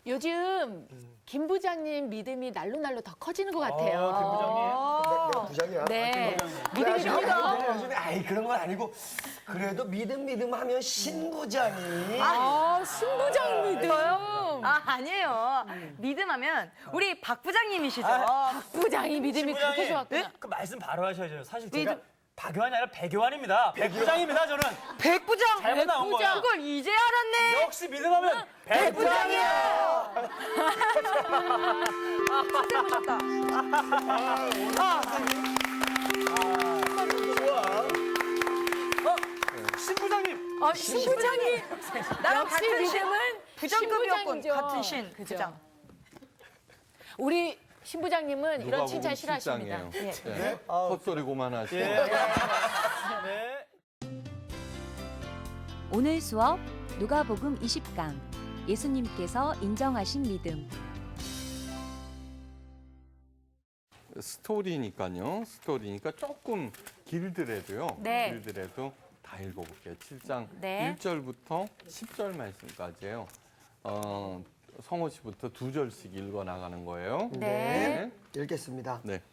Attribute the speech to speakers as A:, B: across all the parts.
A: 요즘 김 부장님 믿음이 날로 더 커지는 것 같아요.
B: 내가 부장이야.
A: 네. 믿음이 커요.
B: 요즘에 아이 그런 건 아니고 그래도 믿음 하면 신부장이.
A: 신부장 믿음.
C: 아니에요. 믿음하면 우리 박 부장님이시죠.
A: 부장이 믿음이 그렇게
D: 부장님,
A: 좋았구나.
D: 그 말씀 바로 하셔야죠. 사실 제가 박교환이 아니라 백교환입니다. 백부장입니다, 저는.
C: 백 부장.
D: 잘못 나온 거야.
C: 그걸 이제 알았네.
D: 역시 믿음하면 백부장이야.
C: 진짜 보셨다.
D: 신부장님.
A: 신부장이
C: 나랑
A: 역시
C: 같은 신.
A: 믿음은
C: 부장급이었군.
A: 신부장이죠.
C: 같은 신.
A: 그죠.
C: 부장.
A: 우리 신부장님은 이런
E: 누가
A: 칭찬
E: 보면
A: 싫어하십니다.
E: 실장이에요. 네. 헛소리 그만하시고.
D: 네.
F: 오늘 수업 누가복음 20강 예수님께서 인정하신 믿음.
E: 스토리니까요. 스토리니까 조금 길더라도요.
A: 네.
E: 길더라도 다 읽어볼게요. 7장
A: 네.
E: 1절부터 10절 말씀까지예요. 성호 씨부터 2절씩 읽어 나가는 거예요.
A: 네.
B: 읽겠습니다.
E: 네.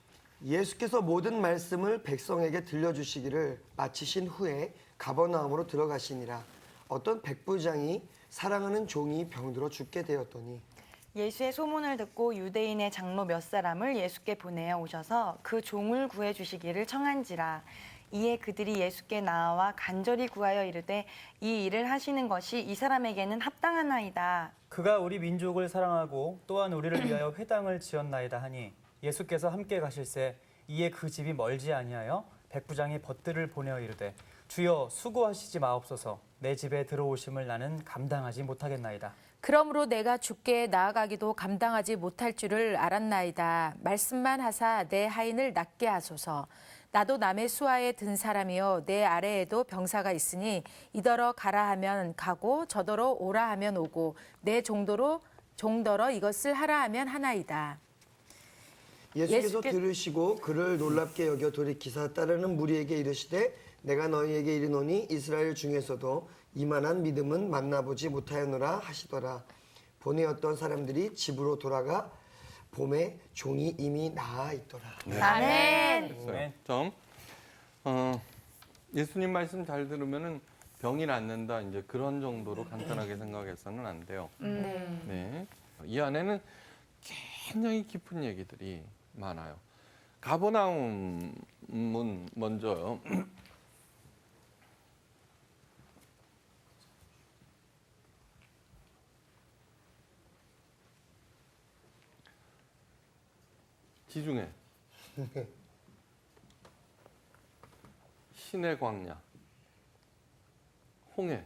B: 예수께서 모든 말씀을 백성에게 들려주시기를 마치신 후에 가버나움으로 들어가시니라. 어떤 백부장이 사랑하는 종이 병들어 죽게 되었더니
C: 예수의 소문을 듣고 유대인의 장로 몇 사람을 예수께 보내어 오셔서 그 종을 구해 주시기를 청한지라. 이에 그들이 예수께 나와 간절히 구하여 이르되 이 일을 하시는 것이 이 사람에게는 합당하나이다.
D: 그가 우리 민족을 사랑하고 또한 우리를 위하여 회당을 지었나이다 하니 예수께서 함께 가실새 이에 그 집이 멀지 아니하여 백부장이 벗들을 보내어 이르되 주여 수고하시지 마옵소서 내 집에 들어오심을 나는 감당하지 못하겠나이다.
A: 그러므로 내가 주께 나아가기도 감당하지 못할 줄을 알았나이다. 말씀만 하사 내 하인을 낫게 하소서. 나도 남의 수하에 든 사람이요 내 아래에도 병사가 있으니 이더러 가라 하면 가고 저더러 오라 하면 오고 내 종더러 이것을 하라 하면 하나이다.
B: 예수께서 들으시고 그를 놀랍게 여겨 돌이키사 따르는 무리에게 이르시되 내가 너희에게 이르노니 이스라엘 중에서도 이만한 믿음은 만나보지 못하였노라 하시더라. 보내었던 사람들이 집으로 돌아가 봄에 종이 이미 나아 있더라.
C: 아멘.
E: 됐어요. 점. 예수님 말씀 잘 들으면은 병이 낫는다 이제 그런 정도로 간단하게 생각해서는 안 돼요. 네. 이 안에는 굉장히 깊은 얘기들이 많아요. 가버나움은 먼저요. 지중해, 신의 광야, 홍해,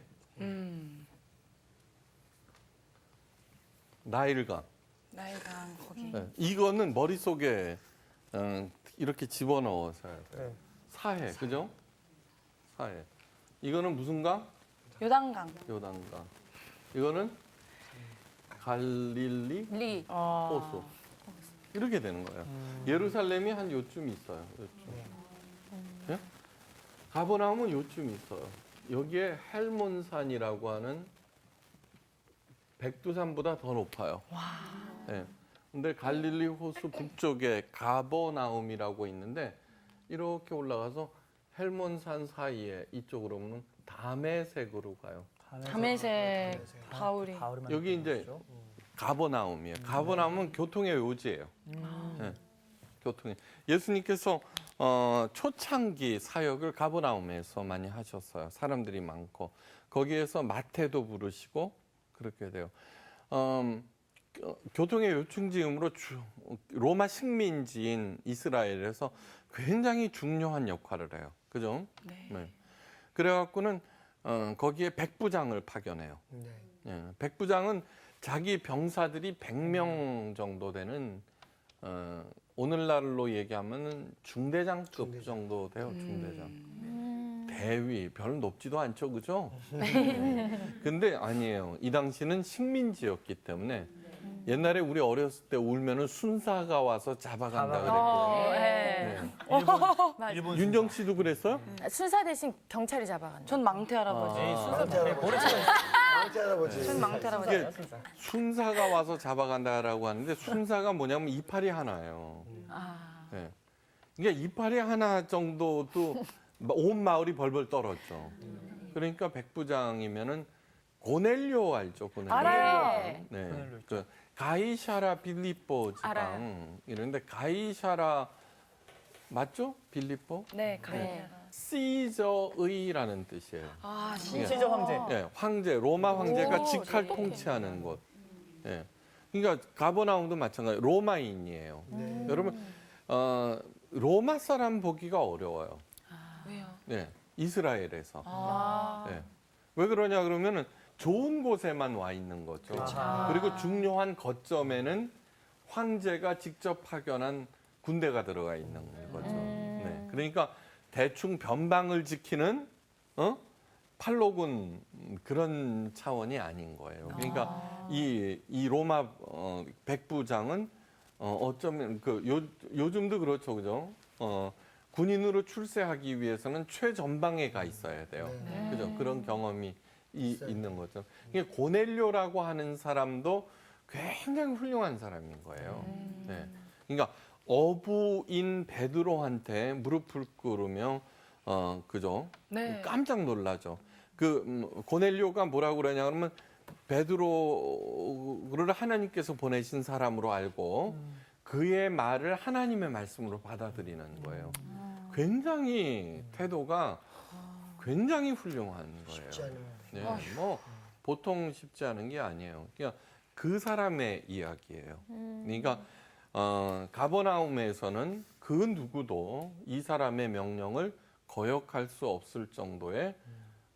E: 나일강.
C: 나이강 거기.
E: 네, 이거는 머릿속에 이렇게 집어넣어서 해야 돼요. 사해, 그죠? 사해. 이거는 무슨 강?
C: 요단강.
E: 요단강. 이거는 갈릴리
A: 리.
E: 호수. 이렇게 되는 거예요. 예루살렘이 한 요쯤 있어요. 요쯤. 예? 가버나움은 요쯤 있어요. 여기에 헬몬산이라고 하는 백두산보다 더 높아요. 예. 근데 갈릴리 호수 북쪽에 가버나움이라고 있는데 이렇게 올라가서 헬몬산 사이에 이쪽으로 오면 다메섹으로 가요.
C: 담에색 바울이.
E: 여기 이제 가버나움이에요. 가버나움은 교통의 요지예요. 네, 교통의. 예수님께서 초창기 사역을 가버나움에서 많이 하셨어요. 사람들이 많고 거기에서 마태도 부르시고 그렇게 돼요. 교통의 요충지음으로 로마 식민지인 이스라엘에서 굉장히 중요한 역할을 해요. 그죠? 네. 그래갖고는 거기에 백부장을 파견해요. 예, 백부장은 자기 병사들이 100명 정도 되는 오늘날로 얘기하면 중대장급 정도 돼요. 중대장. 대위 별로 높지도 않죠, 그죠? 근데 아니에요. 이 당시는 식민지였기 때문에 옛날에 우리 어렸을 때 울면은 순사가 와서 잡아간다 그랬거든요.
A: 네.
D: 일본
E: 윤정 씨도 그랬어요?
A: 순사 대신 경찰이 잡아간다.
C: 전 망태 할아버지.
D: 순서 모래 치고
B: 망태 할아버지.
C: 순 망태 할아버지.
E: 이게 순사가 와서 잡아간다라고 하는데 순사가 뭐냐면 이파리 하나예요. 네. 그러니까 이파리 하나 정도도 온 마을이 벌벌 떨었죠. 그러니까 백부장이면은 고넬료 알죠? 고넬료.
C: 알아요.
E: 네.
D: 고넬료
E: 그 가이샤라 빌립보 지방 이런데 가이샤라 맞죠? 빌립보?
C: 네, 가요.
E: 시저의라는 뜻이에요.
C: 아,
D: 시저 황제.
E: 예, 황제 로마 황제가
C: 오,
E: 직할 통치하는 곳. 예. 그러니까 가버나움도 마찬가지. 로마인이에요. 여러분 로마 사람 보기가 어려워요.
C: 왜요?
E: 네, 이스라엘에서.
C: 아.
E: 네. 왜 그러냐 그러면은 좋은 곳에만 와 있는 거죠. 그리고 중요한 거점에는 황제가 직접 파견한 군대가 들어가 있는 거죠. 네. 그러니까 대충 변방을 지키는 팔로군 그런 차원이 아닌 거예요. 그러니까 이 로마 백부장은 어쩌면 요즘도 그렇죠, 그죠? 군인으로 출세하기 위해서는 최전방에 가 있어야 돼요. 그죠? 그런 경험이 있는 거죠. 이게 고넬료라고 하는 사람도 굉장히 훌륭한 사람인 거예요. 네. 그러니까 어부인 베드로한테 무릎을 꿇으며 그죠?
C: 네.
E: 깜짝 놀라죠. 고넬료가 뭐라고 그러냐 그러면 베드로를 하나님께서 보내신 사람으로 알고 그의 말을 하나님의 말씀으로 받아들이는 거예요. 굉장히 태도가 굉장히 훌륭한 거예요.
B: 쉽지 않은.
E: 네, 뭐 보통 쉽지 않은 게 아니에요. 그러니까 그 사람의 이야기예요. 그러니까 가버나움에서는 그 누구도 이 사람의 명령을 거역할 수 없을 정도의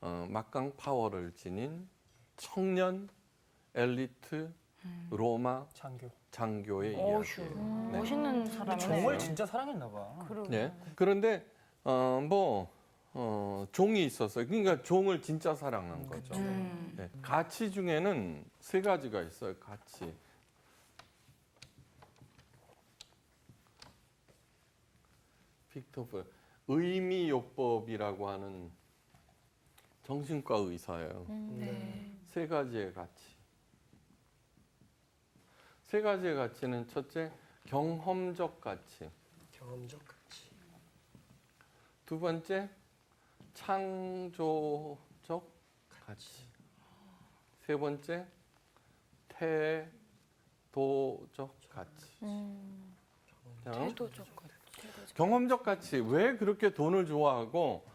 E: 막강 파워를 지닌 청년 엘리트 로마 장교의 이야기예요. 네.
C: 멋있는 사람이네.
D: 종을 진짜 사랑했나 봐.
E: 네. 그런데 종이 있었어요. 그러니까 종을 진짜 사랑한 거죠. 네. 가치 중에는 세 가지가 있어요. 가치. 빅토프 의미요법이라고 하는 정신과 의사예요. 세 가지의 가치. 세 가지의 가치는 첫째, 경험적 가치.
B: 경험적 가치.
E: 두 번째, 창조적 가치. 세 번째, 태도적 가치. 경험적 가치. 왜 그렇게 돈을 좋아하고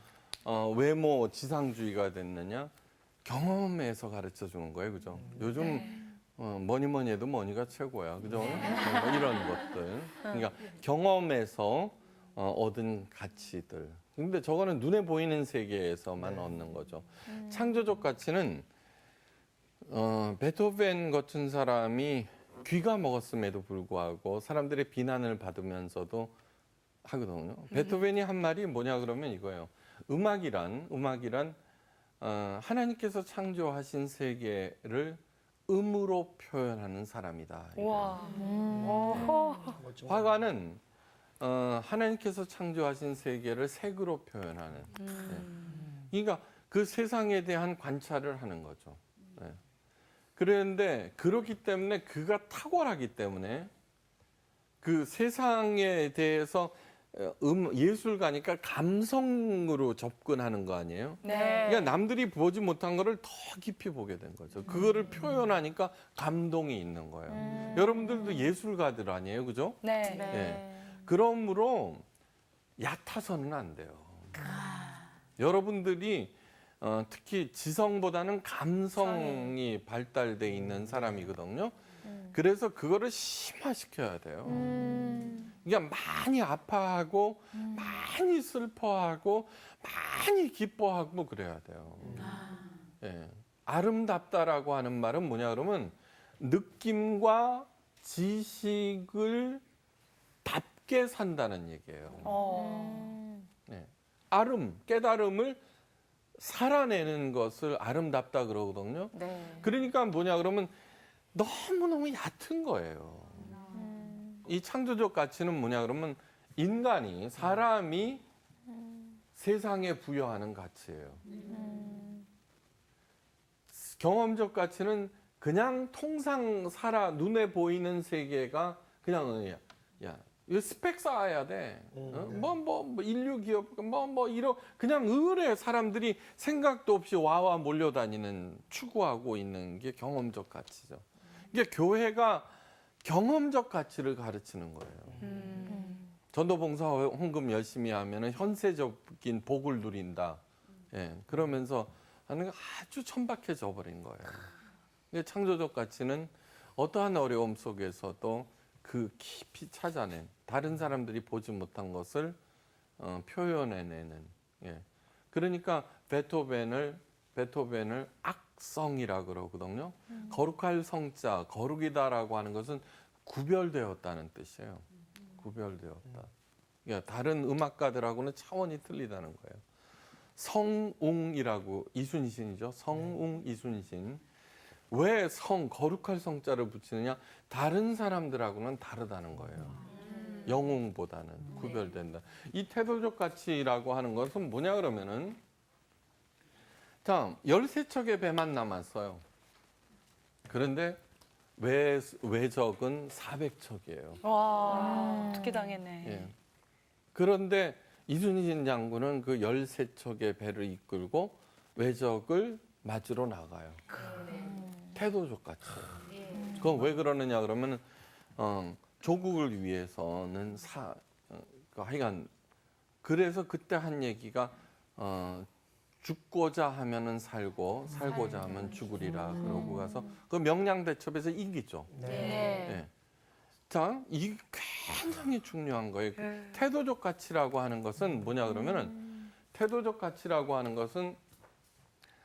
E: 외모 지상주의가 됐느냐? 경험에서 가르쳐 주는 거예요, 그죠? 요즘 뭐니 해도 머니가 최고야, 그죠? 이런 것들. 그러니까 경험에서 얻은 가치들. 근데 저거는 눈에 보이는 세계에서만 얻는 거죠. 창조적 가치는 베토벤 같은 사람이 귀가 먹었음에도 불구하고 사람들의 비난을 받으면서도 하거든요. 베토벤이 한 말이 뭐냐 그러면 이거예요. 음악이란 하나님께서 창조하신 세계를 음으로 표현하는 사람이다.
C: 와.
E: 화가는 하나님께서 창조하신 세계를 색으로 표현하는. 네. 그러니까 그 세상에 대한 관찰을 하는 거죠. 네. 그런데 그렇기 때문에 그가 탁월하기 때문에 그 세상에 대해서 예술가니까 감성으로 접근하는 거 아니에요?
C: 네.
E: 그러니까 남들이 보지 못한 거를 더 깊이 보게 된 거죠. 그거를 표현하니까 감동이 있는 거예요. 여러분들도 예술가들 아니에요, 그죠?
C: 네.
E: 네. 그러므로 얕아서는 안 돼요. 여러분들이 특히 지성보다는 감성이 발달돼 있는 사람이거든요. 그래서 그거를 심화시켜야 돼요. 그러니까 많이 아파하고 많이 슬퍼하고 많이 기뻐하고 그래야 돼요. 예. 아름답다라고 하는 말은 뭐냐 그러면 느낌과 지식을 답게 산다는 얘기예요. 네. 깨달음을 살아내는 것을 아름답다 그러거든요.
A: 네.
E: 그러니까 뭐냐 그러면 너무너무 얕은 거예요. 이 창조적 가치는 뭐냐 그러면 사람이 세상에 부여하는 가치예요. 경험적 가치는 그냥 통상 눈에 보이는 세계가 그냥 야 이거 스펙 쌓아야 돼. 뭐 인류 기업 이런 그냥 의뢰 사람들이 생각도 없이 와와 몰려다니는 추구하고 있는 게 경험적 가치죠. 이게 교회가 경험적 가치를 가르치는 거예요. 전도봉사 헌금 열심히 하면은 현세적인 복을 누린다. 예, 그러면서 하는 게 아주 천박해져 버린 거예요. 근데 창조적 가치는 어떠한 어려움 속에서도 그 깊이 찾아낸 다른 사람들이 보지 못한 것을 표현해내는. 예. 그러니까 베토벤을 악성이라 그러거든요. 거룩할 성자, 거룩이다라고 하는 것은 구별되었다는 뜻이에요. 구별되었다. 그러니까 다른 음악가들하고는 차원이 틀리다는 거예요. 성웅이라고 이순신이죠. 성웅 이순신. 왜 거룩할 성자를 붙이느냐? 다른 사람들하고는 다르다는 거예요. 영웅보다는 구별된다. 이 태도적 가치라고 하는 것은 뭐냐 그러면은 자, 13척의 배만 남았어요. 그런데 외적은 400척이에요.
C: 와, 어떻게 당했네.
E: 예. 그런데 이순신 장군은 그 13척의 배를 이끌고 외적을 맞으러 나가요. 태도적 가치예요. 그건 왜 그러느냐 그러면 조국을 위해서는 하여간 그래서 그때 한 얘기가 죽고자 하면은 살고자 하면 죽으리라 그러고 가서 그 명량대첩에서 이기죠. 예. 자, 이 굉장히 중요한 거예요. 태도적 가치라고 하는 것은 뭐냐 그러면은 태도적 가치라고 하는 것은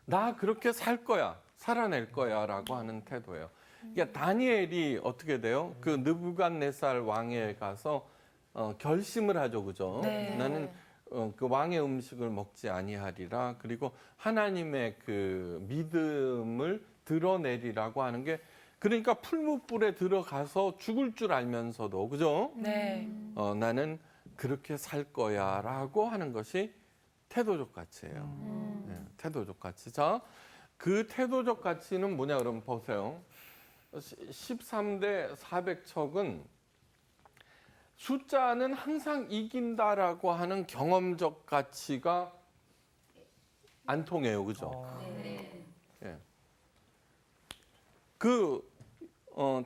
E: 나 그렇게 살 거야, 살아낼 거야라고 하는 태도예요. 그러니까 다니엘이 어떻게 돼요? 그 느부갓네살 왕에 가서 결심을 하죠, 그죠?
C: 네.
E: 나는 그 왕의 음식을 먹지 아니하리라. 그리고 하나님의 그 믿음을 드러내리라고 하는 게 그러니까 풀무불에 들어가서 죽을 줄 알면서도 그죠?
C: 네.
E: 나는 그렇게 살 거야라고 하는 것이 태도적 가치예요. 네, 태도적 가치. 자, 그 태도적 가치는 뭐냐 그러면 보세요. 13대 400척은 숫자는 항상 이긴다라고 하는 경험적 가치가 안 통해요. 그죠? 예.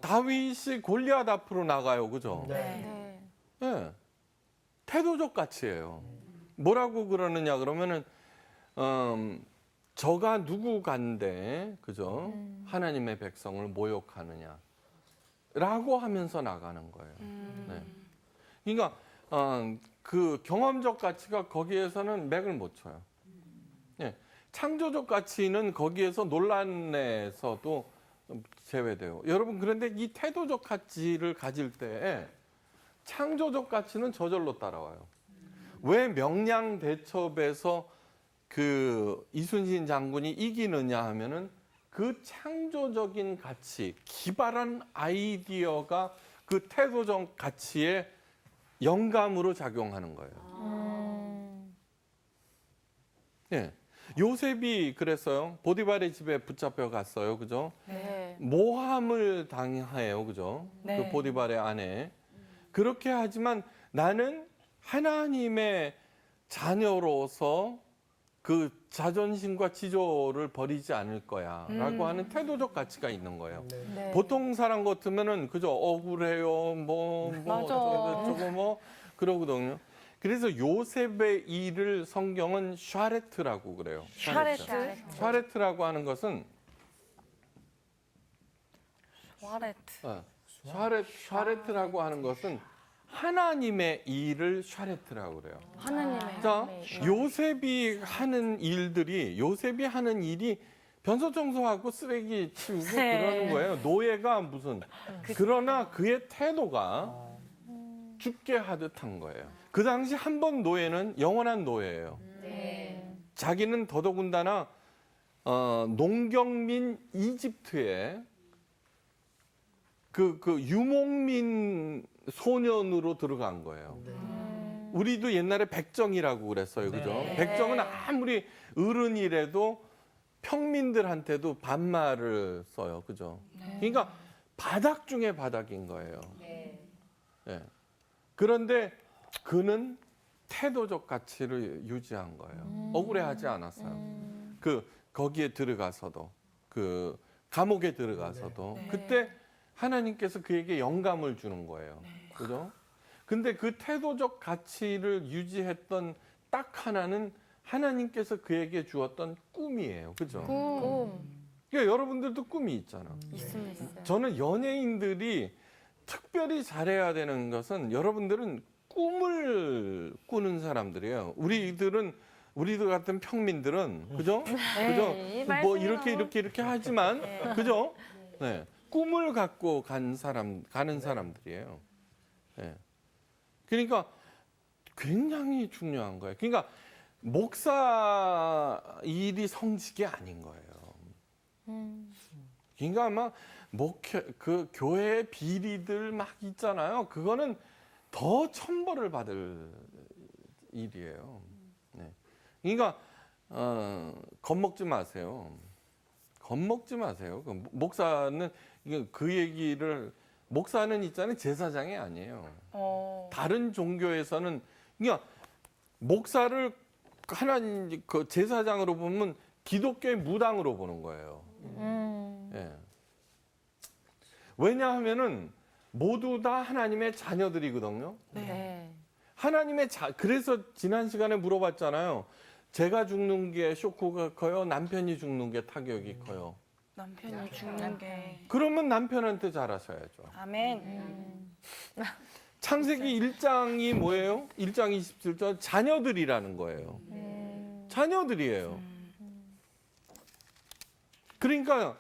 E: 다윗이 골리앗 앞으로 나가요. 그죠?
C: 네.
E: 예. 태도적 가치예요. 뭐라고 그러느냐 그러면은 저가 누구간데 그죠? 하나님의 백성을 모욕하느냐 라고 하면서 나가는 거예요. 네. 그러니까 그 경험적 가치가 거기에서는 맥을 못 쳐요. 예. 창조적 가치는 거기에서 논란에서도 제외돼요. 여러분 그런데 이 태도적 가치를 가질 때 창조적 가치는 저절로 따라와요. 왜 명량대첩에서 그 이순신 장군이 이기느냐 하면은 그 창조적인 가치, 기발한 아이디어가 그 태도적 가치의 영감으로 작용하는 거예요. 예. 요셉이 그랬어요. 보디발의 집에 붙잡혀 갔어요. 그죠?
C: 네.
E: 모함을 당해요. 그죠?
C: 네.
E: 그 보디발의 아내. 그렇게 하지만 나는 하나님의 자녀로서 그 자존심과 지조를 버리지 않을 거야 라고 하는 태도적 가치가 있는 거예요.
A: 네.
E: 보통 사람 같으면은 그죠? 억울해요.
C: 맞아.
E: 저거 뭐 그러거든요. 그래서 요셉의 일을 성경은 샤레트라고 그래요.
C: 샤레트.
E: 샤레트라고 하는 것은 샤레트라고 하는 것은 하나님의 일을 샤레트라고 그래요.
C: 하나님의.
E: 자, 요셉이 하는 일이 변소 청소하고 쓰레기 치우고
C: 네.
E: 그러는 거예요. 노예가 무슨. 그러나 그의 태도가 죽게 하듯 한 거예요. 그 당시 한 번 노예는 영원한 노예예요. 자기는 더더군다나 농경민 이집트에 그 유목민 소년으로 들어간 거예요. 우리도 옛날에 백정이라고 그랬어요. 그죠?
C: 네.
E: 백정은 아무리 어른이라도 평민들한테도 반말을 써요. 그죠? 그러니까 바닥 중에 바닥인 거예요. 예. 그런데 그는 태도적 가치를 유지한 거예요. 억울해하지 않았어요. 거기에 들어가서도 그 감옥에 들어가서도 그때 하나님께서 그에게 영감을 주는 거예요. 그죠? 근데 그 태도적 가치를 유지했던 딱 하나는 하나님께서 그에게 주었던 꿈이에요. 그죠? 그러니까 여러분들도 꿈이 있잖아.
C: 있습니다.
E: 저는 연예인들이 특별히 잘해야 되는 것은 여러분들은 꿈을 꾸는 사람들이에요. 우리들 같은 평민들은 그죠? 그죠? 뭐 이렇게 하지만 그죠? 네. 꿈을 갖고 가는 사람들이에요. 네. 그러니까 굉장히 중요한 거예요. 그러니까 목사 일이 성직이 아닌 거예요. 그러니까 아마 그 교회 비리들 막 있잖아요. 그거는 더 천벌을 받을 일이에요. 네. 그러니까 겁먹지 마세요. 겁먹지 마세요. 목사는 그 얘기를 목사는 있잖아요. 제사장이 아니에요. 다른 종교에서는 그러니까 목사를 하나님 그 제사장으로 보면 기독교의 무당으로 보는 거예요. 예. 왜냐하면은 모두 다 하나님의 자녀들이거든요.
A: 네.
E: 그래서 지난 시간에 물어봤잖아요. 제가 죽는 게 쇼크가 커요? 남편이 죽는 게 타격이 커요?
C: 남편이 죽는 게.
E: 그러면 남편한테 잘하셔야죠.
C: 아멘.
E: 창세기 1장이 뭐예요? 1장 27절 자녀들이라는 거예요. 자녀들이에요. 그러니까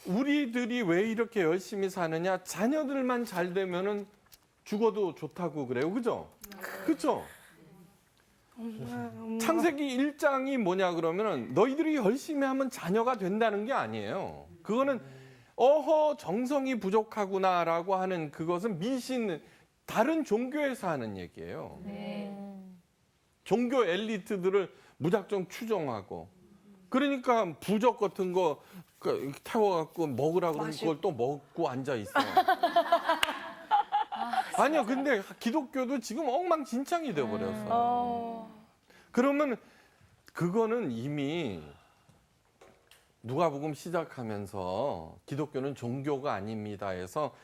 E: 우리들이 왜 이렇게 열심히 사느냐? 자녀들만 잘 되면은 죽어도 좋다고 그래요. 그죠? 그죠? 창세기 1장이 뭐냐 그러면은 너희들이 열심히 하면 자녀가 된다는 게 아니에요. 그거는 정성이 부족하구나라고 하는 그것은 미신 다른 종교에서 하는 얘기예요. 종교 엘리트들을 무작정 추종하고 그러니까 부적 같은 거 태워갖고 먹으라고 그러면 그걸 또 먹고 앉아 있어. 아니요, 근데 기독교도 지금 엉망진창이 돼버렸어. 그러면 그거는 이미 누가복음 시작하면서 기독교는 종교가 아닙니다 해서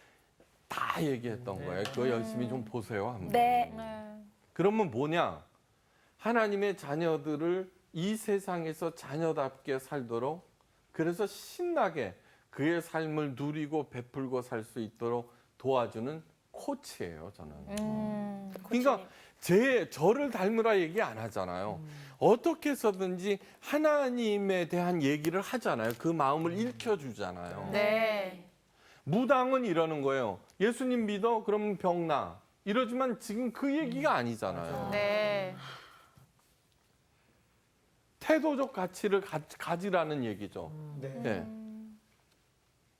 E: 다 얘기했던 거예요. 그거 열심히 좀 보세요. 한번.
C: 네.
E: 그러면 뭐냐? 하나님의 자녀들을 이 세상에서 자녀답게 살도록 그래서 신나게 그의 삶을 누리고 베풀고 살 수 있도록 도와주는 코치예요, 저는. 그러니까 저를 닮으라 얘기 안 하잖아요. 어떻게 해서든지 하나님에 대한 얘기를 하잖아요. 그 마음을 읽혀주잖아요.
C: 네.
E: 무당은 이러는 거예요. 예수님 믿어? 그러면 병 나. 이러지만 지금 그 얘기가 아니잖아요.
C: 네.
E: 태도적 가치를 가지라는 얘기죠.
B: 네.
E: 예.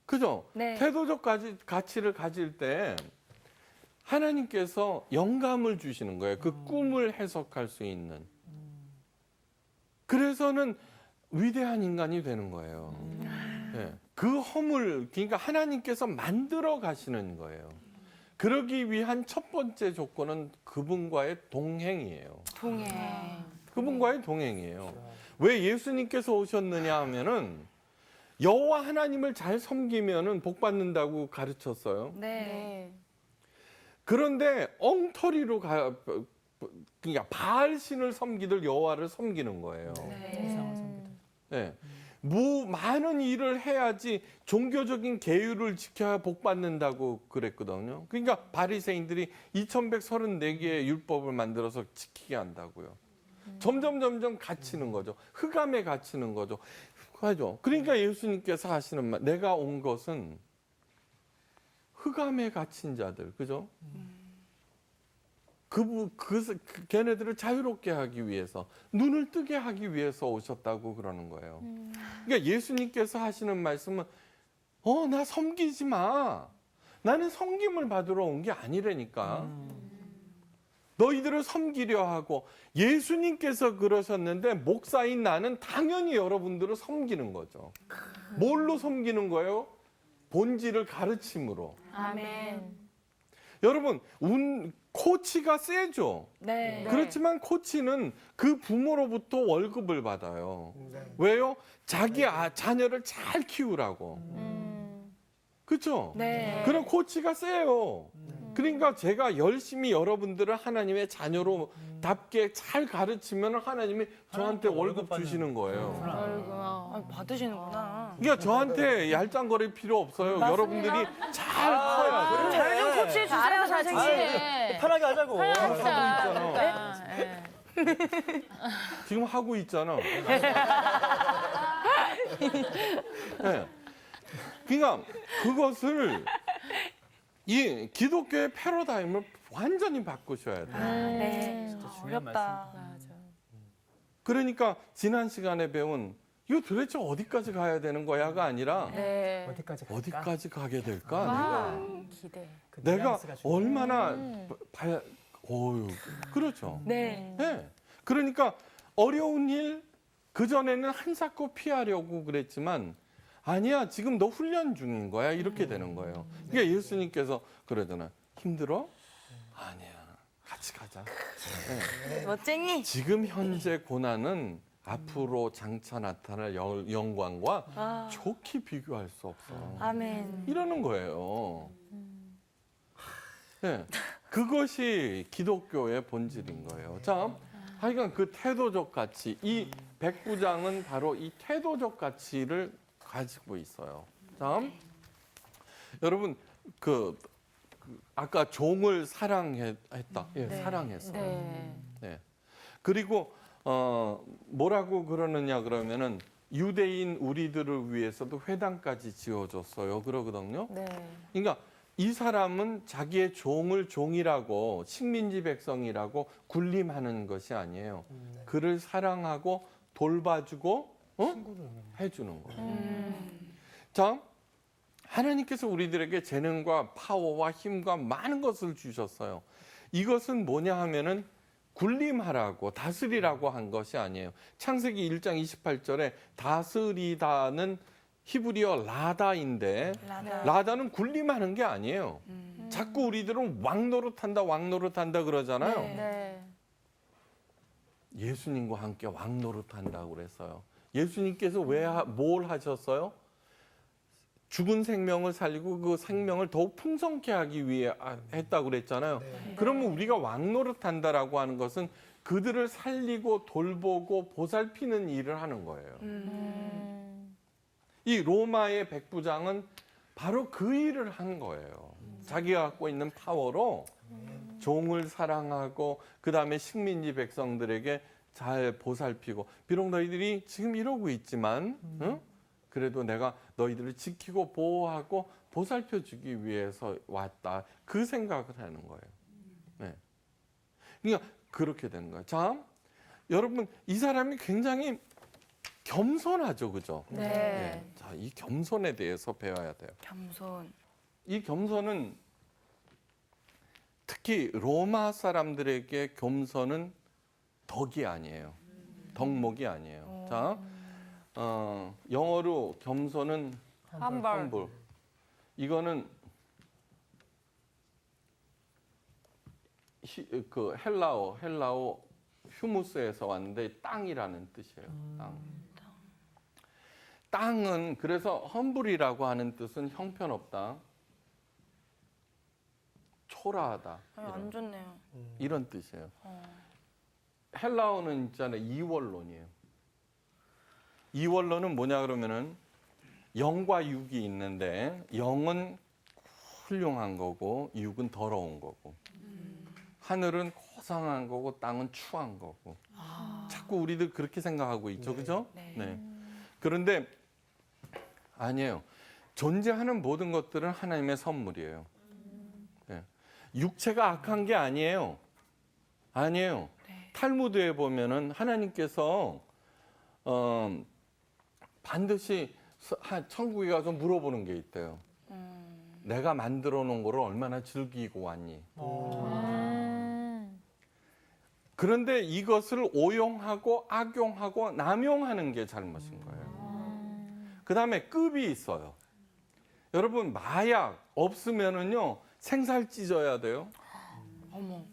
E: 그죠?
C: 네.
E: 태도적 가치를 가질 때 하나님께서 영감을 주시는 거예요. 그 꿈을 해석할 수 있는. 그래서는 위대한 인간이 되는 거예요. 예. 그 허물, 그러니까 하나님께서 만들어 가시는 거예요. 그러기 위한 첫 번째 조건은 그분과의 동행이에요.
C: 동해.
E: 그분과의 동행이에요. 왜 예수님께서 오셨느냐 하면은 여호와 하나님을 잘 섬기면은 복 받는다고 가르쳤어요.
C: 네.
E: 그런데 엉터리로 그러니까 바알 신을 섬기들 여호와를 섬기는 거예요. 네. 많은 일을 해야지 종교적인 계율을 지켜야 복 받는다고 그랬거든요. 그러니까 바리새인들이 2134개의 율법을 만들어서 지키게 한다고요. 점점 갇히는 거죠. 흑암에 갇히는 거죠. 그러니까 예수님께서 하시는 말, 내가 온 것은 흑암에 갇힌 자들, 그죠? 걔네들을 자유롭게 하기 위해서, 눈을 뜨게 하기 위해서 오셨다고 그러는 거예요. 그러니까 예수님께서 하시는 말씀은, 나 섬기지 마. 나는 섬김을 받으러 온 게 아니라니까. 너희들을 섬기려 하고 예수님께서 그러셨는데 목사인 나는 당연히 여러분들을 섬기는 거죠. 뭘로 섬기는 거예요? 본질을 가르침으로.
A: 아멘.
E: 여러분, 코치가 세죠.
C: 네.
E: 그렇지만 코치는 그 부모로부터 월급을 받아요.
B: 네.
E: 왜요? 자기 자녀를 잘 키우라고. 그렇죠?
C: 네.
E: 그런 코치가 세요. 그러니까 제가 열심히 여러분들을 하나님의 자녀로 답게 잘 가르치면 하나님이 저한테 월급 주시는 거예요.
C: 아, 받으시는구나.
E: 그러니까 저한테 얄짱거릴 필요 없어요. 여러분들이 잘 커야 돼요.
C: 잘 좀 코치해 주세요, 선생님.
D: 편하게 하자고.
E: 지금 하고 있잖아. 네. 그러니까 그것을 이 기독교의 패러다임을 완전히 바꾸셔야 돼요.
C: 네.
D: 중요한
C: 어렵다.
E: 그러니까 지난 시간에 배운 이거 도대체 어디까지 가야 되는 거야가 아니라
A: 네.
D: 어디까지 갈까?
E: 어디까지 가게 될까?
A: 와, 기대.
D: 그
E: 내가
D: 뉘앙스가 중요해요.
E: 얼마나 어유 그렇죠.
C: 네.
E: 네. 그러니까 어려운 일 그전에는 한사코 피하려고 그랬지만 아니야 지금 너 훈련 중인 거야 이렇게 되는 거예요. 그러니까 예수님께서 그러잖아요. 힘들어? 아니야 같이 가자. 네.
C: 멋쟁이.
E: 지금 현재 고난은 앞으로 장차 나타날 영광과 좋게 비교할 수 없어.
C: 아멘.
E: 이러는 거예요. 네, 그것이 기독교의 본질인 거예요. 자, 하여간 그 태도적 가치, 이 백부장은 바로 이 태도적 가치를 가지고 있어요. 자, 여러분 아까 종을 사랑했다. 예, 사랑했어요.
A: 네.
E: 네. 그리고 뭐라고 그러느냐 그러면은 유대인 우리들을 위해서도 회당까지 지어줬어요. 그러거든요.
A: 네.
E: 그러니까 이 사람은 자기의 종을 종이라고 식민지 백성이라고 군림하는 것이 아니에요. 그를 사랑하고 돌봐주고 해주는 거예요. 자, 하나님께서 우리들에게 재능과 파워와 힘과 많은 것을 주셨어요. 이것은 뭐냐 하면은 군림하라고 다스리라고 한 것이 아니에요. 창세기 1장 28절에 다스리다는 히브리어 라다인데 라다는 군림하는 게 아니에요. 자꾸 우리들은 왕노릇한다 그러잖아요.
A: 네.
E: 예수님과 함께 왕노릇한다고 그랬어요. 예수님께서 뭘 하셨어요? 죽은 생명을 살리고 그 생명을 더욱 풍성케 하기 위해 했다고 그랬잖아요. 그러면 우리가 왕노릇한다라고 하는 것은 그들을 살리고 돌보고 보살피는 일을 하는 거예요. 이 로마의 백부장은 바로 그 일을 한 거예요. 자기가 갖고 있는 파워로 종을 사랑하고 그다음에 식민지 백성들에게 잘 보살피고 비록 너희들이 지금 이러고 있지만 그래도 내가 너희들을 지키고 보호하고 보살펴주기 위해서 왔다. 그 생각을 하는 거예요. 네. 그러니까 그렇게 되는 거예요. 자, 여러분 이 사람이 굉장히 겸손하죠, 그죠?
A: 네.
E: 자, 이 겸손에 대해서 배워야 돼요.
C: 겸손.
E: 이 겸손은 특히 로마 사람들에게 겸손은 덕이 아니에요. 덕목이 아니에요. 자, 영어로 겸손은 humble. 이거는 그 헬라어 휴무스에서 왔는데 땅이라는 뜻이에요. 땅은 그래서 험불이라고 하는 뜻은 형편없다, 초라하다
C: 안 좋네요.
E: 이런 뜻이에요. 헬라어는 있잖아요. 이원론이에요. 이원론은 뭐냐 그러면은 영과 육이 있는데 영은 훌륭한 거고 육은 더러운 거고 하늘은 고상한 거고 땅은 추한 거고 자꾸 우리들 그렇게 생각하고 있죠. 그죠? 네. 그런데 아니에요. 존재하는 모든 것들은 하나님의 선물이에요. 네. 육체가 악한 게 아니에요. 아니에요. 탈무드에 보면은 하나님께서 반드시 천국에 가서 물어보는 게 있대요. 내가 만들어 놓은 거를 얼마나 즐기고 왔니? 그런데 이것을 오용하고 악용하고 남용하는 게 잘못인 거예요. 그다음에 급이 있어요. 여러분 마약 없으면은요 생살 찢어야 돼요.
C: 어머.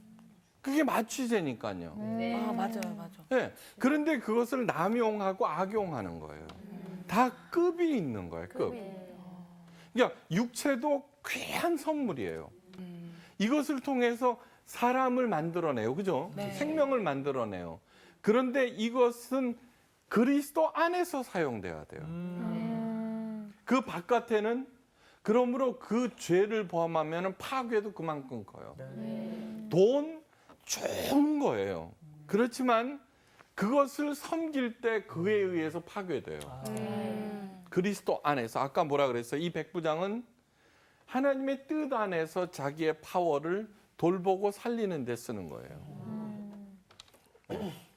E: 그게 마취제니까요.
C: 아, 맞아요, 맞아.
E: 네. 그런데 그것을 남용하고 악용하는 거예요. 다 급이 있는 거예요. 급. 그러니까 육체도 귀한 선물이에요. 이것을 통해서 사람을 만들어내요. 그죠?
C: 네.
E: 생명을 만들어내요. 그런데 이것은 그리스도 안에서 사용돼야 돼요. 그 바깥에는 그러므로 그 죄를 범하면 파괴도 그만큼 커요. 돈 좋은 거예요. 그렇지만 그것을 섬길 때 그에 의해서 파괴돼요. 그리스도 안에서 아까 뭐라 그랬어요? 이 백부장은 하나님의 뜻 안에서 자기의 파워를 돌보고 살리는 데 쓰는 거예요.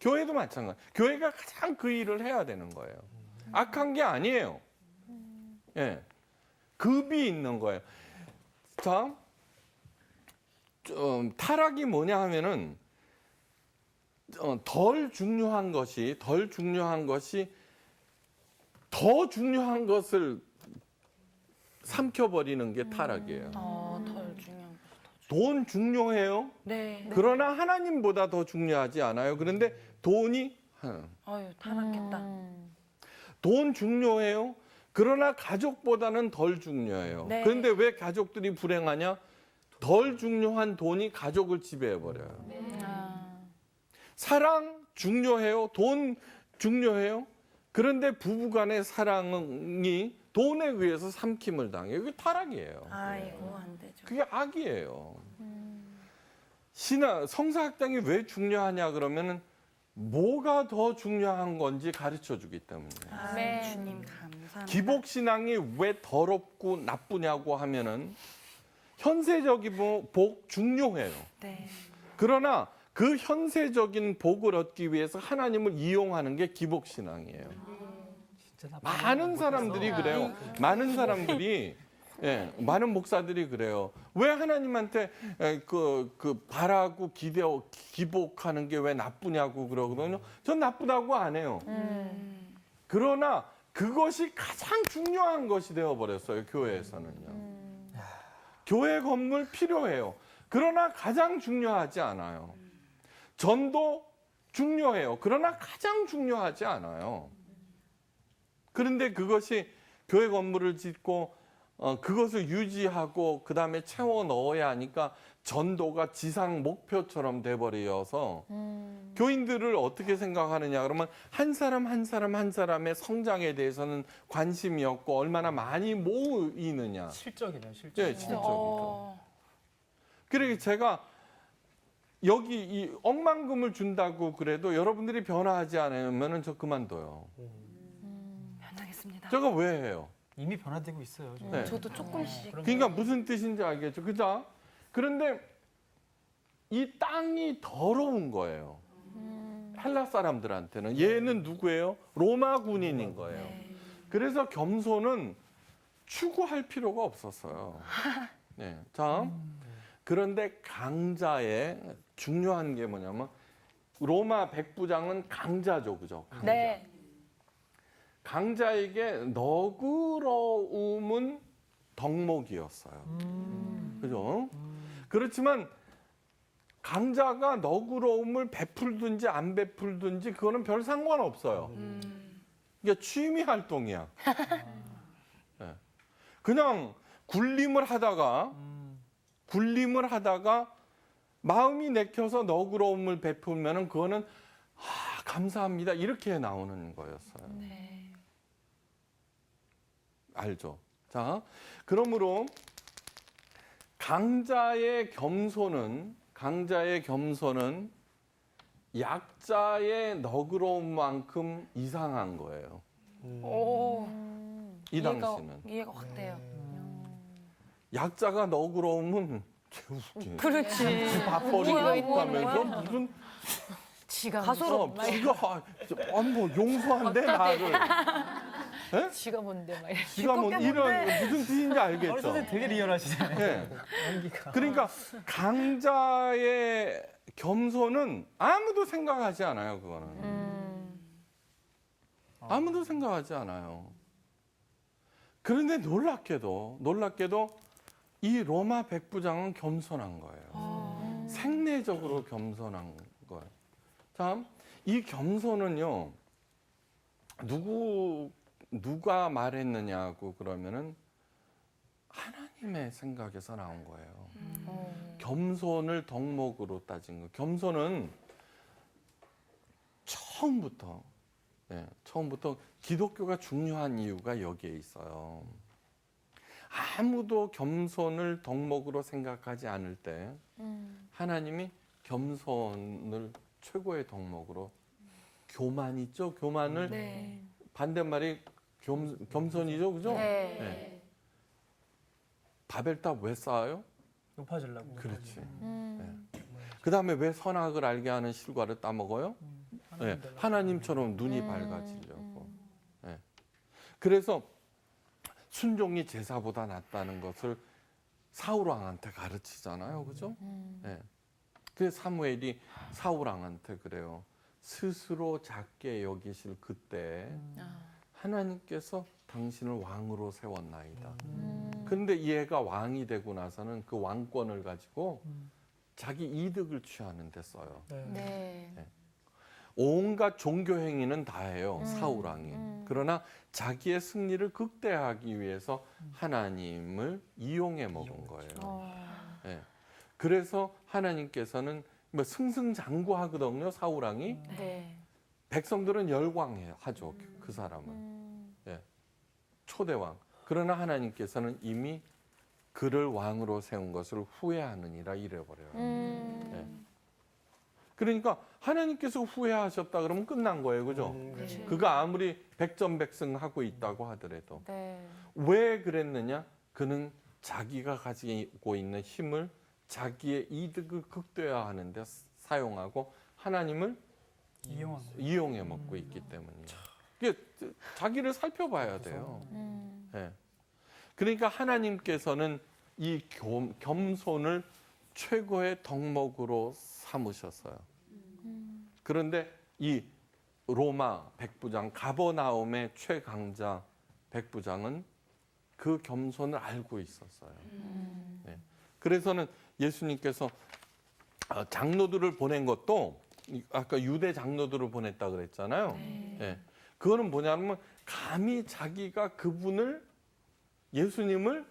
E: 교회도 마찬가지. 교회가 가장 그 일을 해야 되는 거예요. 악한 게 아니에요. 예. 급이 있는 거예요. 자, 타락이 뭐냐 하면은 덜 중요한 것이 더 중요한 것을 삼켜버리는 게 타락이에요.
C: 덜 중요한 거.
E: 돈 중요해요.
C: 네.
E: 그러나 하나님보다 더 중요하지 않아요. 그런데 돈이
C: 아유, 타락했다.
E: 돈 중요해요. 그러나 가족보다는 덜 중요해요.
C: 네.
E: 그런데 왜 가족들이 불행하냐? 덜 중요한 돈이 가족을 지배해버려요. 사랑 중요해요. 돈 중요해요. 그런데 부부간의 사랑이 돈에 의해서 삼킴을 당해요. 그게 타락이에요.
C: 아이고, 안 되죠.
E: 그게 악이에요. 성사학당이 왜 중요하냐 그러면은 뭐가 더 중요한 건지 가르쳐 주기 때문이에요.
C: 아멘. 주님 감사합니다.
E: 기복신앙이 왜 더럽고 나쁘냐고 하면은 현세적인 복 중요해요.
C: 네.
E: 그러나 그 현세적인 복을 얻기 위해서 하나님을 이용하는 게 기복신앙이에요. 많은 사람들이 그래요. 많은 사람들이 많은 목사들이 그래요. 왜 하나님한테 바라고 기복하는 게 왜 나쁘냐고 그러거든요. 전 나쁘다고 안 해요. 그러나 그것이 가장 중요한 것이 되어버렸어요. 교회에서는요. 교회 건물 필요해요. 그러나 가장 중요하지 않아요. 전도 중요해요. 그러나 가장 중요하지 않아요. 그런데 그것이 교회 건물을 짓고 그것을 유지하고 그 다음에 채워 넣어야 하니까 전도가 지상 목표처럼 돼버려서 교인들을 어떻게 생각하느냐 그러면 한 사람 한 사람의 성장에 대해서는 관심이 없고 얼마나 많이 모이느냐.
D: 실적이네요, 실적.
E: 네, 실적이죠. 그러니까 제가 여기 이 억만금을 준다고 그래도 여러분들이 변화하지 않으면 저 그만둬요.
C: 변하겠습니다.
E: 제가 왜 해요?
D: 이미 변화되고 있어요. 지금.
E: 네.
C: 저도 조금씩.
E: 그러니까 무슨 뜻인지 알겠죠? 그죠? 그런데 이 땅이 더러운 거예요. 헬라 사람들한테는. 얘는 누구예요? 로마 군인인 거예요. 그래서 겸손은 추구할 필요가 없었어요. 네. 자, 그런데 강자의 중요한 게 뭐냐면 로마 백부장은 강자죠. 그죠? 강자.
C: 네.
E: 강자에게 너그러움은 덕목이었어요. 그죠? 그렇지만 강자가 너그러움을 베풀든지 안 베풀든지 그거는 별 상관없어요. 이게 취미 활동이야. 네. 그냥 굴림을 하다가 마음이 내켜서 너그러움을 베풀면은 그거는 감사합니다 이렇게 나오는 거였어요.
C: 네.
E: 알죠? 자, 그러므로 강자의 겸손은 약자의 너그러움만큼 이상한 거예요.
C: 오.
E: 이 당시는.
C: 이해가 확 돼요.
E: 약자가 너그러움은 개웃기.
C: 그렇지.
E: 밥벌이가 없다면서 무슨
A: 지가
C: 가소로.
E: 지가 뭐 용서한대 나를.
A: 쥐가 뭔데 막 이렇게.
E: 쥐가 뭐 이런 무슨 뜻인지
D: 우리
E: 알겠죠?
D: 선생님 되게 리얼하시잖아요.
E: 네.
D: 연기가.
E: 그러니까 강자의 겸손은 아무도 생각하지 않아요. 그거는 아무도 생각하지 않아요. 그런데 놀랍게도 이 로마 백부장은 겸손한 거예요. 생내적으로 겸손한 거예요. 참, 이 겸손은요, 누가 말했느냐고 그러면은 하나님의 생각에서 나온 거예요. 겸손을 덕목으로 따진 거. 겸손은 처음부터 기독교가 중요한 이유가 여기에 있어요. 아무도 겸손을 덕목으로 생각하지 않을 때 하나님이 겸손을 최고의 덕목으로 교만 있죠? 교만을 반대말이 겸손이죠, 그죠? 네. 바벨탑 왜 쌓아요?
D: 높아지려고.
E: 그렇지. 그 다음에 왜 선악을 알게 하는 실과를 따먹어요? 네. 하나님처럼 눈이 밝아지려고. 네. 그래서 순종이 제사보다 낫다는 것을 사울 왕한테 가르치잖아요, 그죠? 네. 그래서 사무엘이 사울 왕한테 그래요. 스스로 작게 여기실 그때 하나님께서 당신을 왕으로 세웠나이다. 그런데 얘가 왕이 되고 나서는 그 왕권을 가지고 자기 이득을 취하는 데 써요.
A: 네.
E: 온갖 종교 행위는 다 해요. 사울 왕이. 그러나 자기의 승리를 극대화하기 위해서 하나님을 이용해 먹은 거예요. 네. 그래서 하나님께서는 뭐 승승장구하거든요. 사울 왕이.
A: 네.
E: 백성들은 열광하죠. 그 사람은. 예. 초대왕. 그러나 하나님께서는 이미 그를 왕으로 세운 것을 후회하느니라 이래버려요. 예. 그러니까 하나님께서 후회하셨다 그러면 끝난 거예요. 그죠? 그가 아무리 백전백승하고 있다고 하더라도.
A: 네.
E: 왜 그랬느냐? 그는 자기가 가지고 있는 힘을 자기의 이득을 극대화하는 데 사용하고 하나님을 이용해 먹고 있기 때문이에요. 이게 자기를 살펴봐야 돼요. 네. 그러니까 하나님께서는 이 겸손을 최고의 덕목으로 삼으셨어요. 그런데 이 로마 백부장 가버나움의 최강자 백부장은 그 겸손을 알고 있었어요. 네. 그래서는 예수님께서 장로들을 보낸 것도 아까 유대 장로들을 보냈다 그랬잖아요. 네. 그거는 뭐냐면 감히 자기가 그분을 예수님을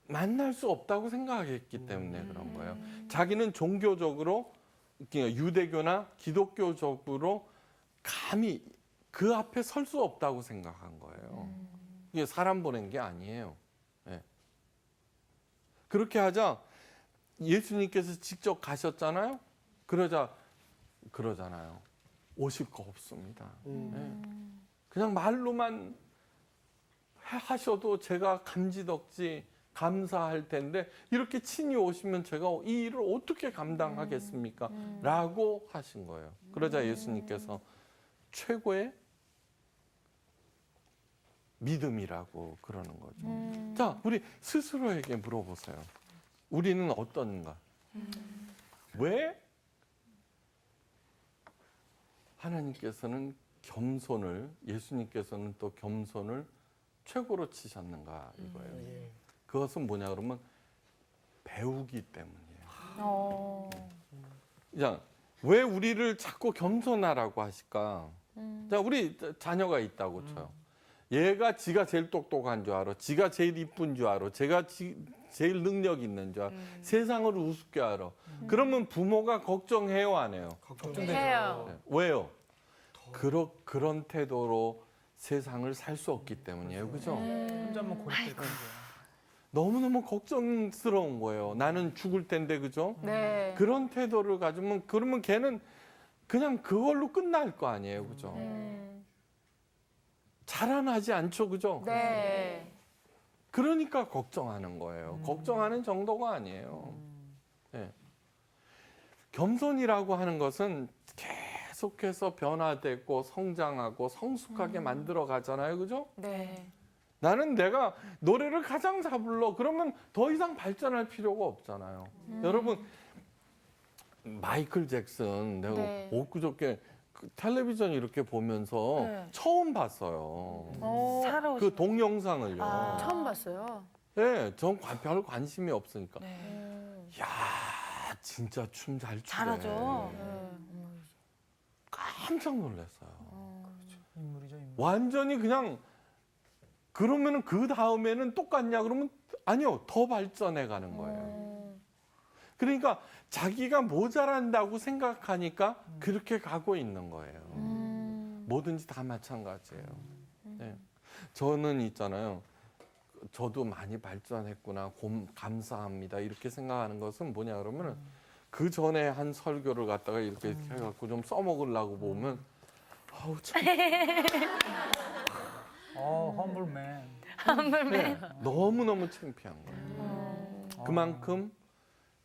E: 만날 수 없다고 생각했기 때문에 그런 거예요. 자기는 종교적으로 유대교나 기독교적으로 감히 그 앞에 설 수 없다고 생각한 거예요. 이게 사람 보낸 게 아니에요. 네. 그렇게 하자 예수님께서 직접 가셨잖아요. 그러잖아요. 오실 거 없습니다. 네. 그냥 말로만 하셔도 제가 감지덕지 감사할 텐데 이렇게 친히 오시면 제가 이 일을 어떻게 감당하겠습니까? 라고 하신 거예요. 그러자 예수님께서 최고의 믿음이라고 그러는 거죠. 자, 우리 스스로에게 물어보세요. 우리는 어떤가? 왜 하나님께서는 겸손을, 예수님께서는 또 겸손을 최고로 치셨는가 이거예요. 그것은 뭐냐 그러면 배우기 때문이에요. 자, 왜 우리를 자꾸 겸손하라고 하실까? 자, 우리 자녀가 있다고 쳐요. 얘가 지가 제일 똑똑한 줄 알아. 지가 제일 이쁜 줄 알아. 제가 제일 능력 있는 줄 알아. 세상을 우습게 알아. 그러면 부모가 걱정해요, 안 해요?
A: 해요.
E: 네. 왜요? 그런 태도로 세상을 살 수 없기 때문이에요. 그죠?
D: 혼자만 고립될 거예요.
E: 너무너무 걱정스러운 거예요. 나는 죽을 텐데, 그죠?
A: 네.
E: 그런 태도를 가지면, 그러면 걔는 그냥 그걸로 끝날 거 아니에요. 그죠? 자라나지 않죠. 그죠?
A: 네.
E: 그러니까 걱정하는 거예요. 걱정하는 정도가 아니에요. 네. 겸손이라고 하는 것은 계속 계속해서 변화되고 성장하고 성숙하게 만들어 가잖아요. 그죠?
A: 네.
E: 나는 내가 노래를 가장 잘 불러. 그러면 더 이상 발전할 필요가 없잖아요. 여러분, 마이클 잭슨 내가
A: 네.
E: 엊그저께 그 텔레비전 이렇게 보면서
C: 네.
E: 처음 봤어요.
C: 살아오신
E: 그 동영상을요.
C: 아.
A: 처음 봤어요.
E: 네, 전 별 관심이 없으니까.
C: 네.
E: 야, 진짜 춤 잘 추네.
C: 잘하죠.
E: 깜짝 놀랐어요.
D: 인물이죠, 인물.
E: 완전히 그냥 그러면은 그 다음에는 똑같냐 그러면 아니요, 더 발전해 가는 거예요. 그러니까 자기가 모자란다고 생각하니까 그렇게 가고 있는 거예요. 뭐든지 다 마찬가지예요. 네. 저는 있잖아요. 저도 많이 발전했구나, 감사합니다 이렇게 생각하는 것은 뭐냐 그러면은 그 전에 한 설교를 갖다가 이렇게 해갖고 좀 써먹으려고 보면 아우 참.
D: 험블맨.
E: 네, 너무너무 창피한 거예요. 그만큼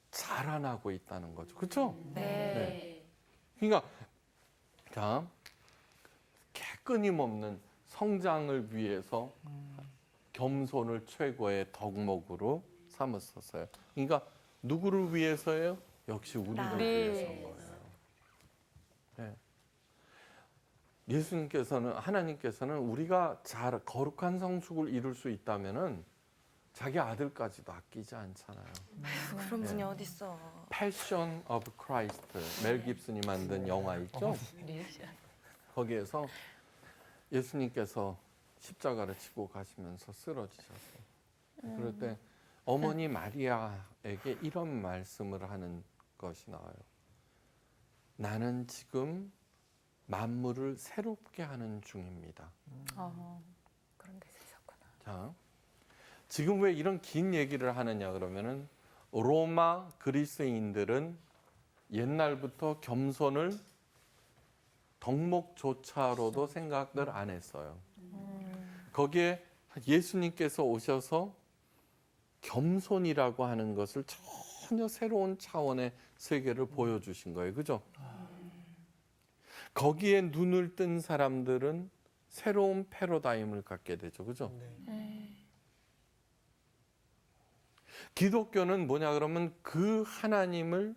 E: 자라나고 있다는 거죠. 그렇죠? 네. 그러니까 자, 끊임없는 성장을 위해서 겸손을 최고의 덕목으로 삼았었어요. 그러니까 누구를 위해서예요? 역시 우리를 위해서인 거예요. 네. 예수님께서는, 하나님께서는 우리가 잘 거룩한 성숙을 이룰 수 있다면은 자기 아들까지도 아끼지 않잖아요.
C: 그런 분이 어딨어.
E: Passion of Christ, 멜 깁슨이 만든 영화 있죠? 거기에서 예수님께서 십자가를 치고 가시면서 쓰러지셨어요. 그럴 때 어머니 마리아에게 이런 말씀을 하는 것이 나와요. 나는 지금 만물을 새롭게 하는 중입니다.
A: 그런 데서 있었구나.
E: 자, 지금 왜 이런 긴 얘기를 하느냐 그러면은 로마 그리스인들은 옛날부터 겸손을 덕목조차로도 생각을 안 했어요. 거기에 예수님께서 오셔서 겸손이라고 하는 것을 전혀 새로운 차원의 세계를 보여주신 거예요. 그죠? 거기에 눈을 뜬 사람들은 새로운 패러다임을 갖게 되죠. 그죠? 기독교는 뭐냐 그러면 그 하나님을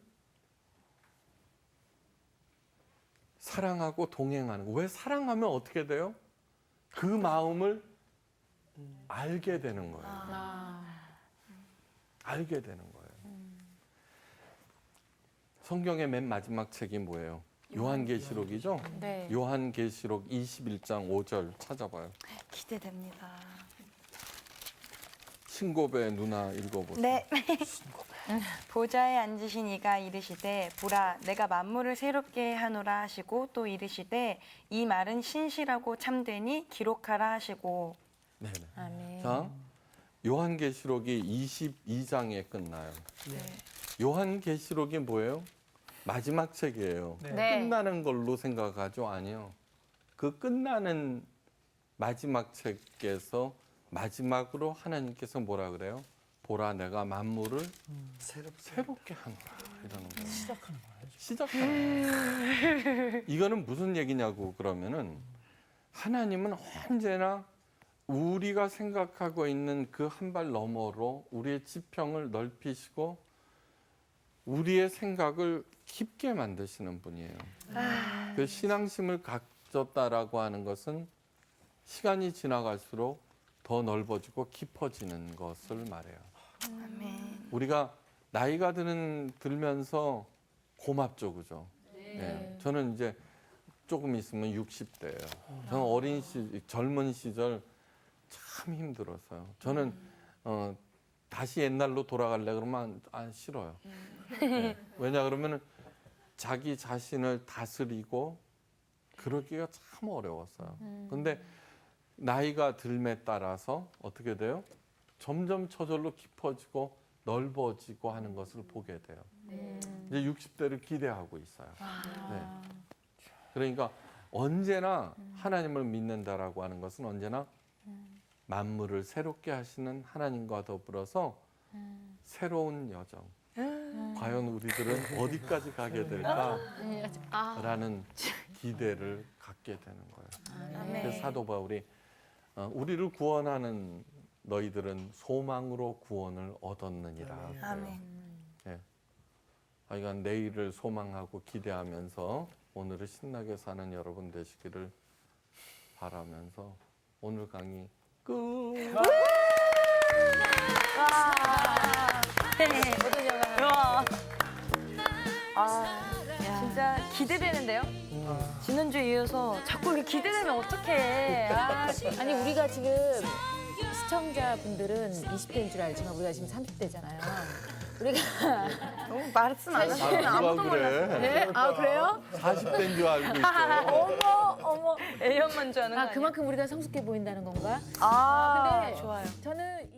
E: 사랑하고 동행하는 거. 왜 사랑하면 어떻게 돼요? 그 마음을 알게 되는 거예요. 알게 되는 거예요. 성경의 맨 마지막 책이 뭐예요? 요한계시록이죠?
A: 네.
E: 요한계시록 21장 5절 찾아봐요.
C: 기대됩니다.
E: 신고배 누나 읽어보세요.
C: 네. 보좌에 앉으신 이가 이르시되 보라 내가 만물을 새롭게 하노라 하시고 또 이르시되 이 말은 신실하고 참되니 기록하라 하시고.
E: 네네.
A: 아멘.
E: 자, 요한계시록이 22장에 끝나요.
C: 네.
E: 요한계시록이 뭐예요? 마지막 책이에요.
A: 네.
E: 끝나는 걸로 생각하죠? 아니요. 그 끝나는 마지막 책에서 마지막으로 하나님께서 뭐라 그래요? 보라 내가 만물을 새롭게 한다. 이러는 거예요. 시작하는 거예요. 이거는 무슨 얘기냐고 그러면은 하나님은 언제나 우리가 생각하고 있는 그 한 발 너머로 우리의 지평을 넓히시고 우리의 생각을 깊게 만드시는 분이에요. 그 신앙심을 가졌다라고 하는 것은 시간이 지나갈수록 더 넓어지고 깊어지는 것을 말해요.
C: 아멘.
E: 우리가 나이가 들면서 고맙죠, 그죠? 네. 저는 이제 조금 있으면 60대예요. 저는 젊은 시절 참 힘들었어요. 저는 다시 옛날로 돌아갈래 그러면 싫어요. 네. 왜냐 그러면은 자기 자신을 다스리고 그러기가 참 어려웠어요. 근데 나이가 들에 따라서 어떻게 돼요? 점점 저절로 깊어지고 넓어지고 하는 것을 보게 돼요. 이제 60대를 기대하고 있어요. 네. 그러니까 언제나 하나님을 믿는다라고 하는 것은 언제나 만물을 새롭게 하시는 하나님과 더불어서 새로운 여정. 과연 우리들은 어디까지 가게 될까라는 기대를 갖게 되는 거예요.
C: 아멘.
E: 그래서 사도 바울이 우리를 구원하는 너희들은 소망으로 구원을 얻었느니라.
C: 아멘.
E: 하여간 내일을 소망하고 기대하면서 오늘을 신나게 사는 여러분 되시기를 바라면서 오늘 강의 끝.
C: 우와. 진짜 기대되는데요? 지난주에 이어서 자꾸 이렇게 기대되면 어떡해.
A: 아니 우리가 지금 시청자분들은 20대인 줄 알지만 우리가 지금 30대잖아요. 우리가
C: 너무 말씀 안 하시면 아무도
E: 누가 그래?
C: 몰랐어요.
A: 네? 아 그래요?
E: 40대인 줄 알고 있어.
C: 어머, A형만 줄 아는 거
A: 아
C: 아니야?
A: 그만큼 우리가 성숙해 보인다는 건가?
C: 아,
A: 근데
C: 좋아요.
A: 저는